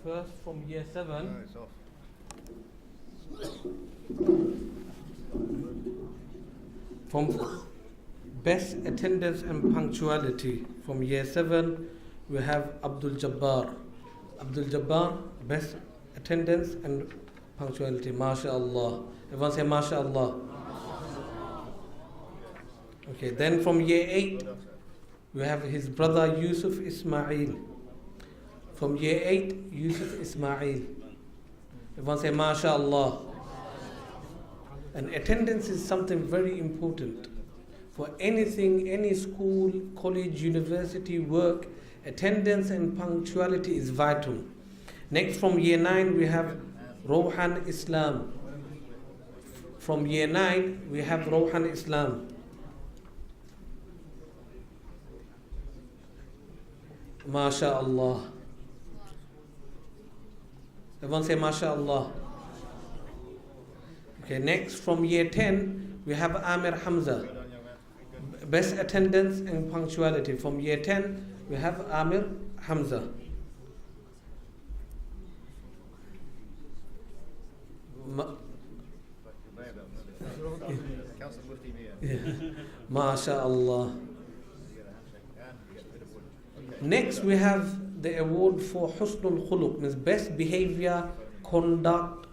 first from year 7. No, it's off. From best attendance and punctuality from year 7, we have Abdul Jabbar. Abdul Jabbar, best attendance and punctuality. MashaAllah. Everyone say MashaAllah. Okay, then from year 8, we have his brother Yusuf Ismail. From year 8, Yusuf Ismail. Everyone say MashaAllah. And attendance is something very important. For anything, any school, college, university, work, attendance and punctuality is vital. Next, from year 9, we have Rohan Islam. From year 9, we have Rohan Islam. MashaAllah. Everyone say MashaAllah. Okay, next from year 10, we have Amir Hamza. Best attendance and punctuality. From year 10, we have Amir Hamza. MashaAllah. Next, we have the award for Husnul Khuluq, means best behavior, conduct,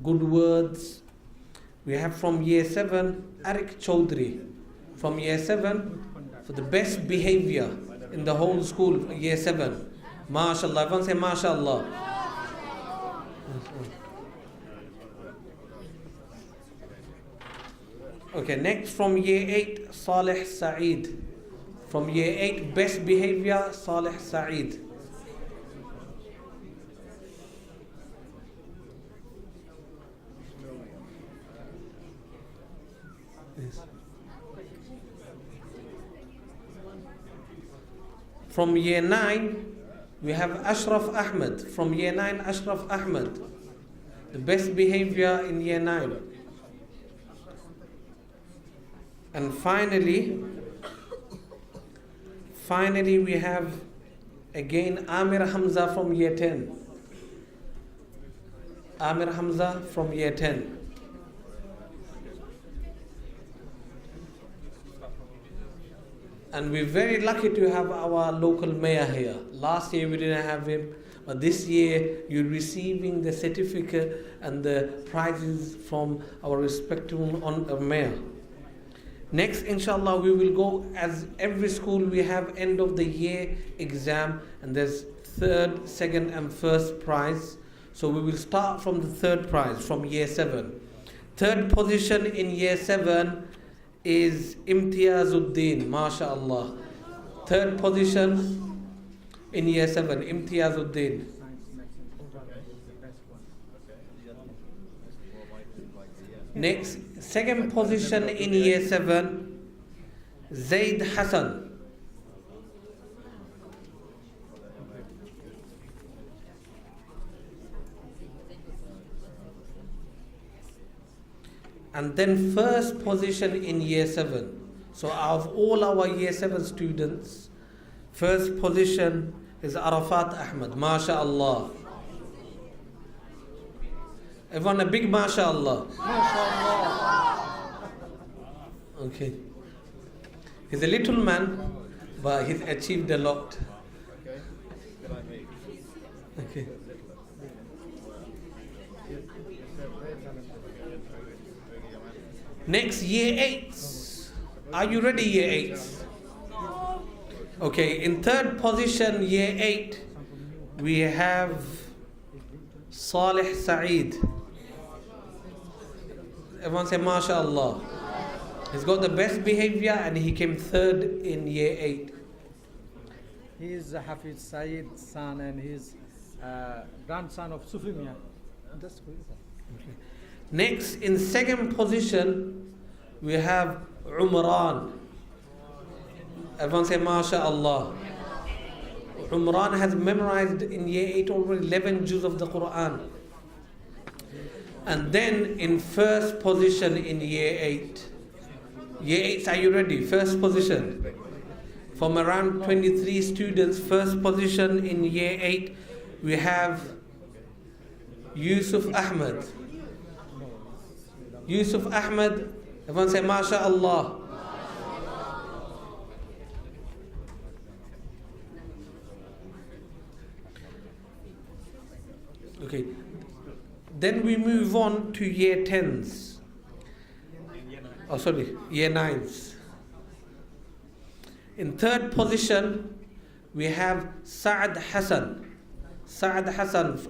good words. We have from year 7, Arik Chaudhry. From year 7, for the best behavior in the whole school, year 7. MashaAllah. Everyone say MashaAllah. Okay, next from year 8, Saleh Saeed. From year 8, best behavior, Saleh Saeed. Yes. From year 9, we have Ashraf Ahmed. From year 9, Ashraf Ahmed. The best behavior in year 9. And finally, we have again Amir Hamza from year 10. Amir Hamza from year 10. And we're very lucky to have our local mayor here. Last year we didn't have him, but this year you're receiving the certificate and the prizes from our respected mayor. Next, inshallah, we will go, as every school we have end of the year exam, and there's third, second and first prize. So we will start from the third prize, from year 7. Third position in year 7 is Imtiazuddin, MashaAllah. Third position in year 7, Imtiazuddin. Next, second position in year 7, Zaid Hassan. And then first position in year 7. So out of all our year 7 students, first position is Arafat Ahmed, MashaAllah. Everyone a big MashaAllah. Okay. He's a little man, but he's achieved a lot. Okay. Next, year 8s. Are you ready, year 8s? Okay, in third position, year 8, we have Saleh Saeed. Everyone say MashaAllah. He's got the best behavior and he came third in year 8. He is Hafiz Saeed's son and his grandson of Sufi Mian. That's good. Okay. Next, in second position, we have Umran. Everyone say MashaAllah. Umran has memorized in year 8 already 11 juz of the Quran. And then in first position in year 8. Year 8, are you ready? First position. From around 23 students, first position in year 8, we have Yusuf Ahmed. Yusuf Ahmed, everyone say MashaAllah. Okay, then we move on to year 10s. Oh, sorry, year 9s. In third position, we have Sa'ad Hassan. Sa'ad Hassan,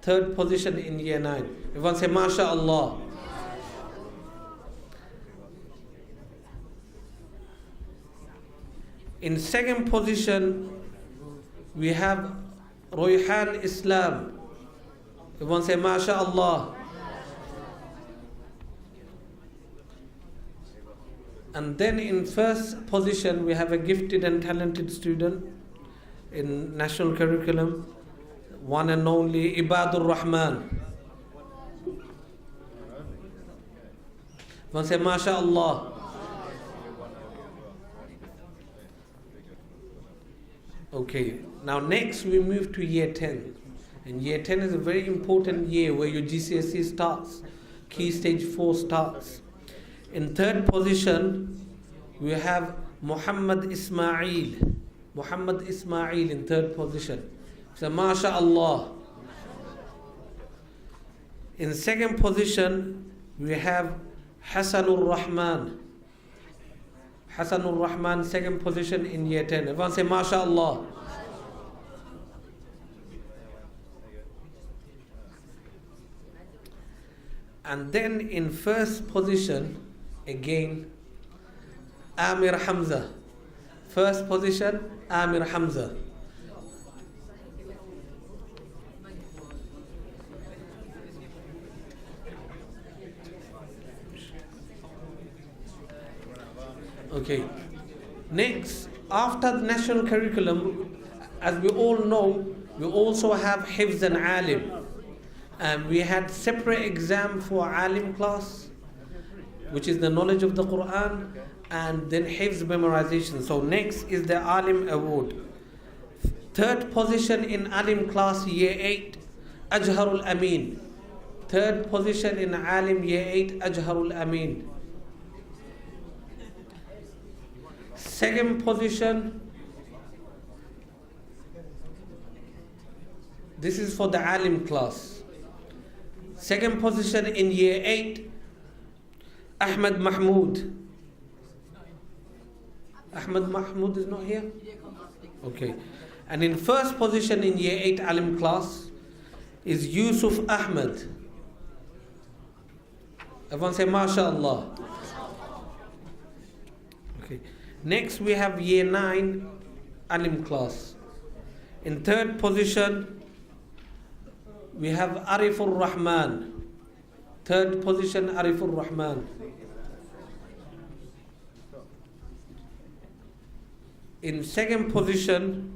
third position in year 9. Everyone say MashaAllah. In second position, we have Royhan Islam. Everyone say MashaAllah. And then in first position, we have a gifted and talented student in national curriculum, one and only Ibadur Rahman. Everyone say MashaAllah. Okay, now next we move to year 10. And year 10 is a very important year where your GCSE starts, Key Stage 4 starts. In third position, we have Muhammad Ismail. Muhammad Ismail in third position. So, MashaAllah. In second position, we have Hassanur Rahman. Hassanur Rahman, second position in year 10. Everyone say MashaAllah. And then in first position, again, Amir Hamza. First position, Amir Hamza. Okay. Next, after the national curriculum, as we all know, we also have Hifz and Alim. And we had separate exam for Alim class, which is the knowledge of the Quran, and then Hifz memorization. So next is the Alim award. Third position in Alim class, year 8, Hzrat Maulana Nurul. Third position in Alim year 8, Hzrat Maulana Nurul. Second position, this is for the Alim class. Second position in year 8, Ahmed Mahmood. Ahmed Mahmood is not here? Okay. And in first position in year 8 Alim class is Yusuf Ahmed. Everyone say MashaAllah. Okay. Next we have year 9 Alim class. In third position, we have Arifur Rahman. Third position, Arifur Rahman. In second position,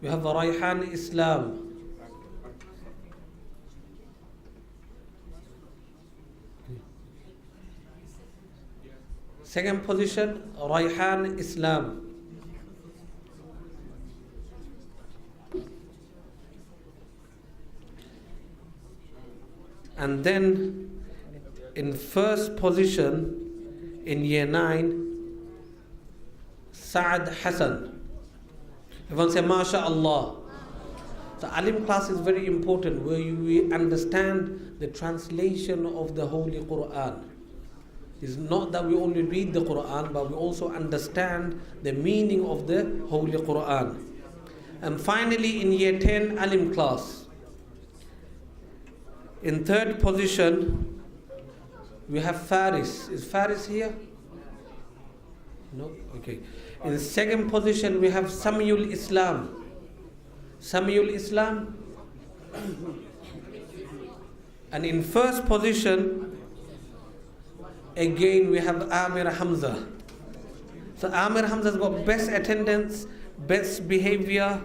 we have Rayhan Islam. Second position, Rayhan Islam. And then in first position in year 9, Sa'ad Hassan. Everyone say MashaAllah. The Alim class is very important, where we understand the translation of the Holy Quran. It's not that we only read the Quran, but we also understand the meaning of the Holy Quran. And finally in year 10 Alim class, in third position, we have Faris. Is Faris here? No? Okay. In second position, we have Samiul Islam. Samiul Islam. And in first position, again, we have Amir Hamza. So Amir Hamza's got best attendance, best behavior,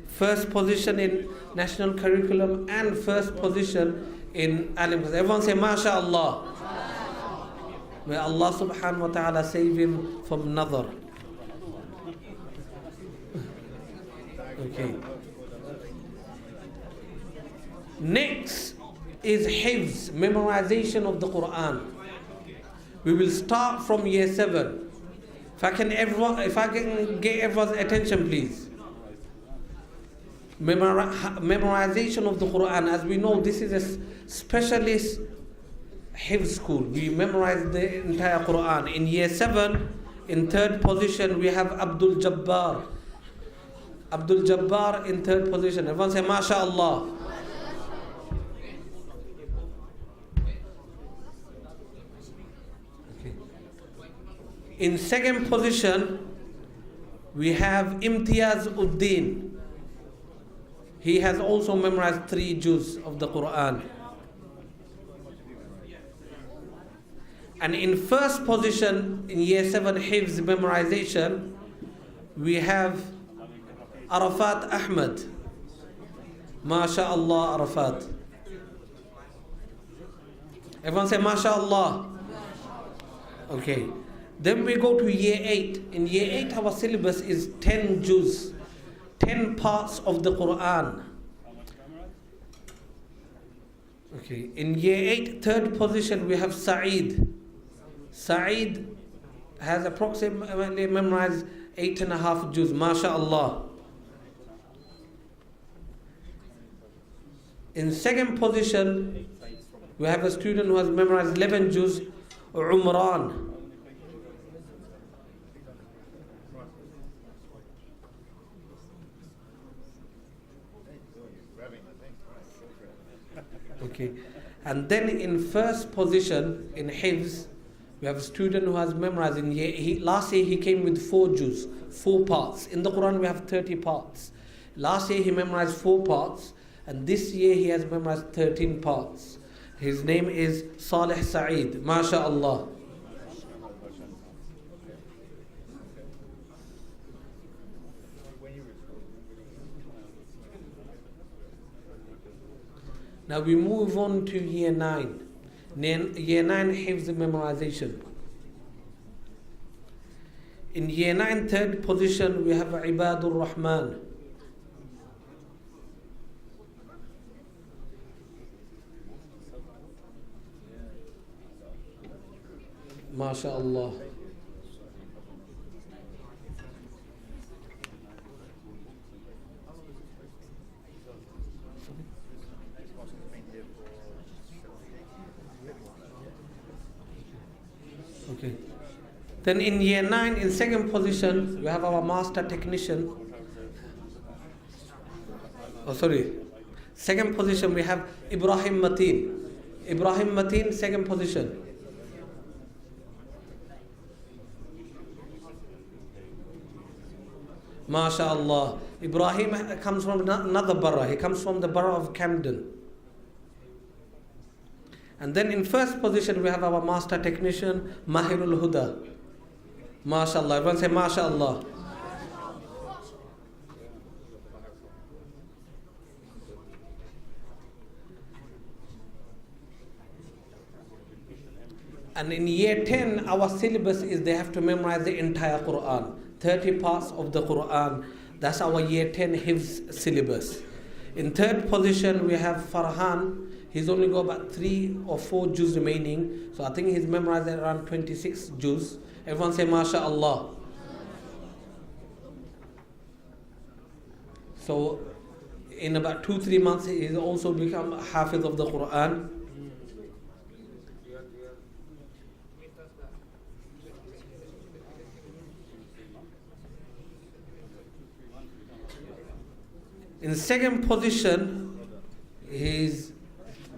first position in national curriculum, and first position in Alim. Everyone say MashaAllah. May Allah subhanahu wa ta'ala save him from nazar. Okay. Next is Hifz, memorization of the Quran. We will start from year 7. If I can get everyone's attention, please. Memorization of the Quran. As we know, this is a specialist Hifz school. We memorize the entire Quran. In year 7, in third position, we have Abdul Jabbar. Abdul Jabbar in third position. Everyone say, MashaAllah. Okay. In second position, we have Imtiaz Uddin. He has also memorized 3 juz of the Quran. And in first position, in year 7 Hifz memorization, we have Arafat Ahmed. MashaAllah, Arafat. Everyone say MashaAllah. Okay. Then we go to year 8. In year 8, our syllabus is 10 juz, 10 parts of the Quran. Okay. In year 8, third position, we have Sa'id. Sa'id has approximately memorized 8.5 juz. MashaAllah. In second position, we have a student who has memorized 11 juz, Umran. Okay. And then in first position, in Hifz, we have a student who has memorized in year, last year he came with 4 juz, 4 parts. In the Quran we have 30 parts. Last year he memorized 4 parts, and this year he has memorized 13 parts. His name is Salih Sa'id. MashaAllah. Now we move on to year 9. Year 9 Hifz memorization. In year 9, third position, we have Ibadur Rahman. MashaAllah. Okay. Then in year 9, in second position, we have our master technician. Second position, we have Ibrahim Mateen. Ibrahim Mateen, second position. MashaAllah. Ibrahim comes from another borough. He comes from the borough of Camden. And then in first position, we have our master technician, Mahirul Huda. MashaAllah. Everyone say MashaAllah. And in year 10, our syllabus is they have to memorize the entire Quran. 30 parts of the Quran. That's our year 10 Hifz syllabus. In third position, we have Farhan. He's only got about 3 or 4 juz remaining. So I think he's memorized around 26 juz. Everyone say MashaAllah. So in about 2-3 months, he's also become a Hafiz of the Quran. In second position, he's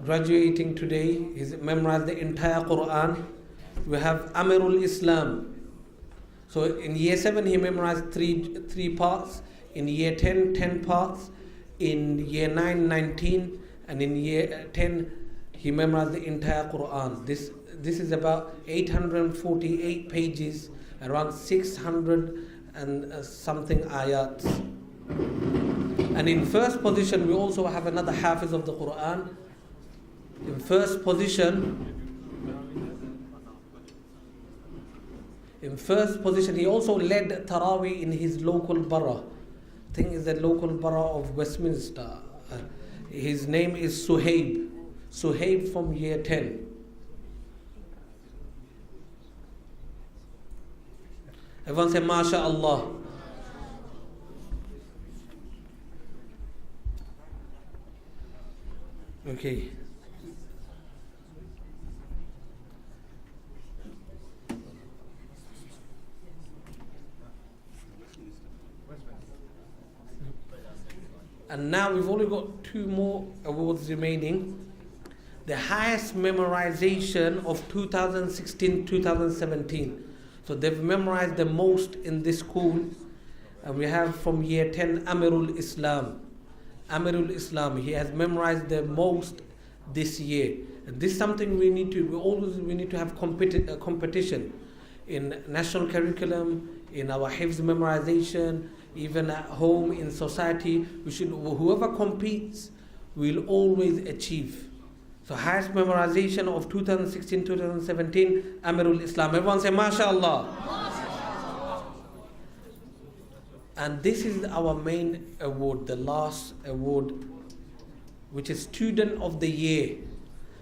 graduating today. He's memorized the entire Quran. We have Amirul Islam. So in year 7, he memorized three parts. In year 10, 10 parts. In year 9, 19. And in year 10, he memorized the entire Quran. This is about 848 pages, around 600 and something ayats. And in first position, we also have another Hafiz of the Quran. In first position, he also led Taraweeh in his local borough. I think it's the local borough of Westminster. His name is Suhaib. Suhaib from year 10. Everyone say MashaAllah. Okay. And now we've only got 2 more awards remaining. The highest memorization of 2016-2017. So they've memorized the most in this school. And we have from year 10, Amirul Islam. Amirul Islam, he has memorized the most this year. And this is something we need to have competition in national curriculum, in our Hifz memorization, even at home, in society. Whoever competes will always achieve. So highest memorization of 2016-2017, Amirul Islam. Everyone say MashaAllah. And this is our main award, the last award, which is Student of the Year.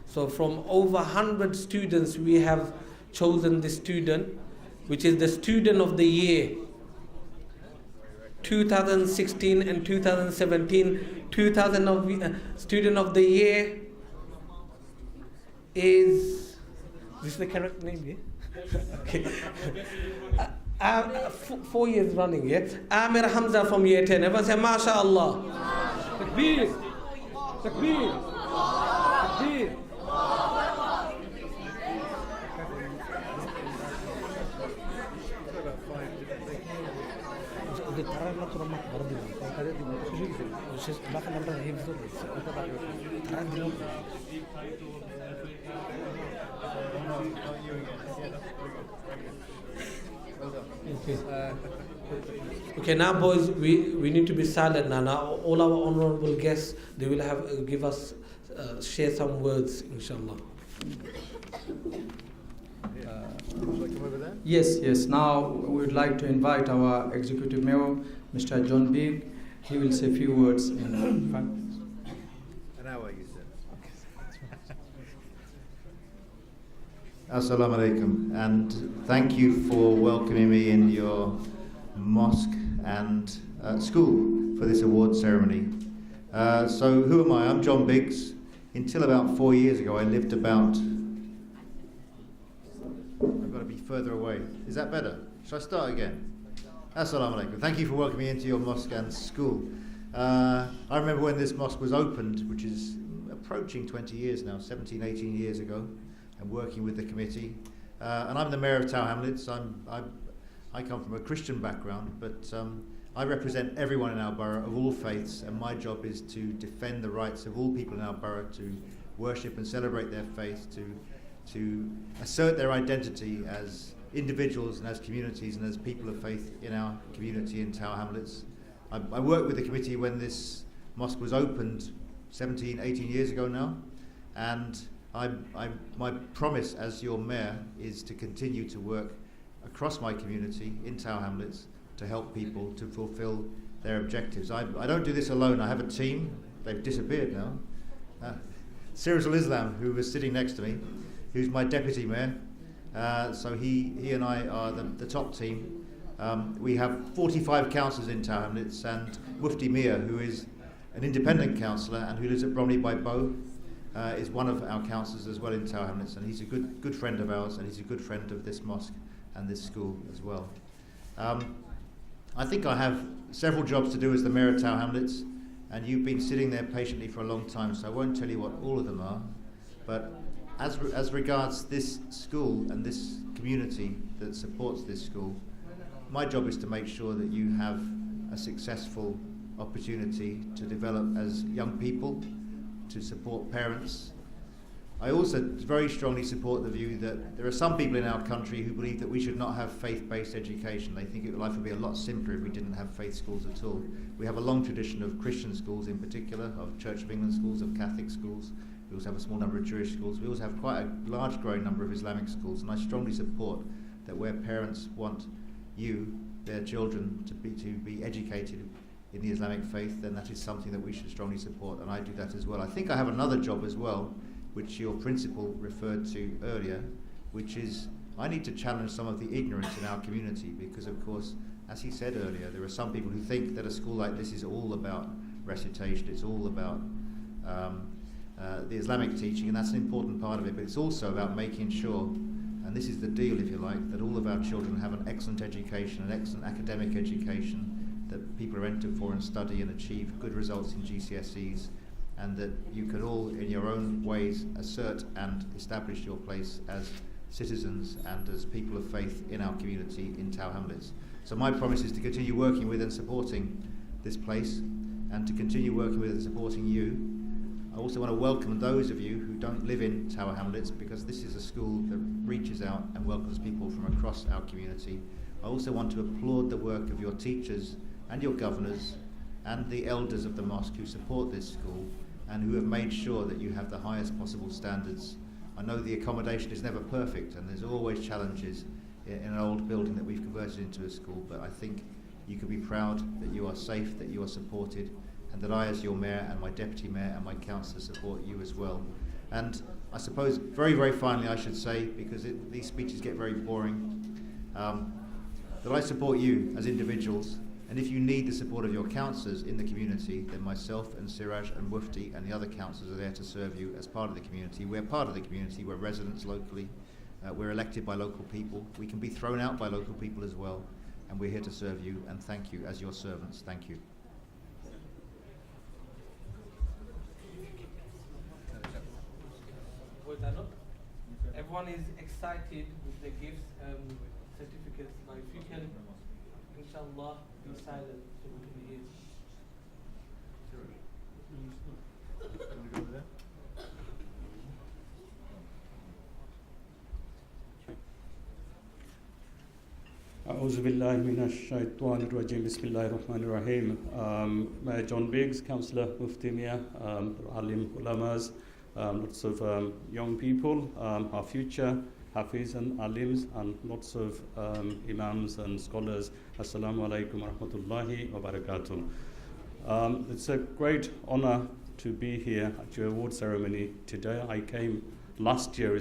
So from over 100 students, we have chosen this student, which is the Student of the Year. 2016 and 2017, Student of the Year is this the correct name? Yeah? Okay. 4 years running, yeah? Amir Hamza from year 10. Everyone say MashaAllah. Takbir. Takbir. Takbir. Okay, now boys, we need to be silent now. Now all our honorable guests, they will have give us share some words, inshallah. Yes. Now we would like to invite our Executive Mayor, Mr. John Big. He will say a few words in 5 minutes. An hour, you said. Assalamu alaikum, and thank you for welcoming me in your mosque and school for this award ceremony. So who am I? I'm John Biggs. Until about 4 years ago, I lived about... I've got to be further away. Is that better? Shall I start again? Assalamu alaikum. Thank you for welcoming me into your mosque and school. I remember when this mosque was opened, which is approaching 20 years now, 17, 18 years ago, and working with the committee. And I'm the Mayor of Tower Hamlets. I come from a Christian background, but I represent everyone in our borough of all faiths, and my job is to defend the rights of all people in our borough to worship and celebrate their faith, to assert their identity as individuals and as communities and as people of faith in our community in Tower Hamlets. I worked with the committee when this mosque was opened 17, 18 years ago now, and my promise as your mayor is to continue to work across my community in Tower Hamlets to help people to fulfill their objectives. I don't do this alone. I have a team. They've disappeared now. Sirajul Islam, who was sitting next to me, who's my deputy mayor. So he and I are the top team. We have 45 councillors in Tower Hamlets, and Mufti Mia, who is an independent councillor and who lives at Bromley by Bow, is one of our councillors as well in Tower Hamlets, and he's a good friend of ours, and he's a good friend of this mosque and this school as well. I think I have several jobs to do as the Mayor of Tower Hamlets, and you've been sitting there patiently for a long time, so I won't tell you what all of them are. But as regards this school and this community that supports this school, my job is to make sure that you have a successful opportunity to develop as young people, to support parents. I also very strongly support the view that there are some people in our country who believe that we should not have faith-based education. They think life would be a lot simpler if we didn't have faith schools at all. We have a long tradition of Christian schools in particular, of Church of England schools, of Catholic schools. We also have a small number of Jewish schools. We also have quite a large growing number of Islamic schools, and I strongly support that where parents want their children to be educated in the Islamic faith, then that is something that we should strongly support, and I do that as well. I think I have another job as well, which your principal referred to earlier, which is I need to challenge some of the ignorance in our community, because of course, as he said earlier, there are some people who think that a school like this is all about recitation, it's all about the Islamic teaching, and that's an important part of it, but it's also about making sure, and this is the deal if you like, that all of our children have an excellent education, an excellent academic education, that people are entered for and study and achieve good results in GCSEs, and that you can all in your own ways assert and establish your place as citizens and as people of faith in our community in Tower Hamlets. So my promise is to continue working with and supporting this place, and to continue working with and supporting you. I also want to welcome those of you who don't live in Tower Hamlets, because this is a school that reaches out and welcomes people from across our community. I also want to applaud the work of your teachers and your governors and the elders of the mosque who support this school and who have made sure that you have the highest possible standards. I know the accommodation is never perfect, and there's always challenges in an old building that we've converted into a school, but I think you can be proud that you are safe, that you are supported, and that I, as your mayor and my deputy mayor and my councillor, support you as well. And I suppose very, very finally I should say, because these speeches get very boring, that I support you as individuals, and if you need the support of your councillors in the community, then myself and Siraj and Mufti and the other councillors are there to serve you as part of the community. We're part of the community, we're residents locally, we're elected by local people, we can be thrown out by local people as well, and we're here to serve you, and thank you as your servants. Thank you. Everyone is excited with the gifts and certificates. Now, if you can, inshallah, be silent so we can hear. A'udhu billahi minash shaitanir rajim. Bismillahir Rahmanir Rahim. Mayor John Biggs, Councillor Mufti Mia, Alim Ulamas, lots of young people, our future Hafiz and Alims, and lots of Imams and scholars. Assalamu alaikum wa rahmatullahi wa barakatuh. It's a great honor to be here at your award ceremony today. I came last year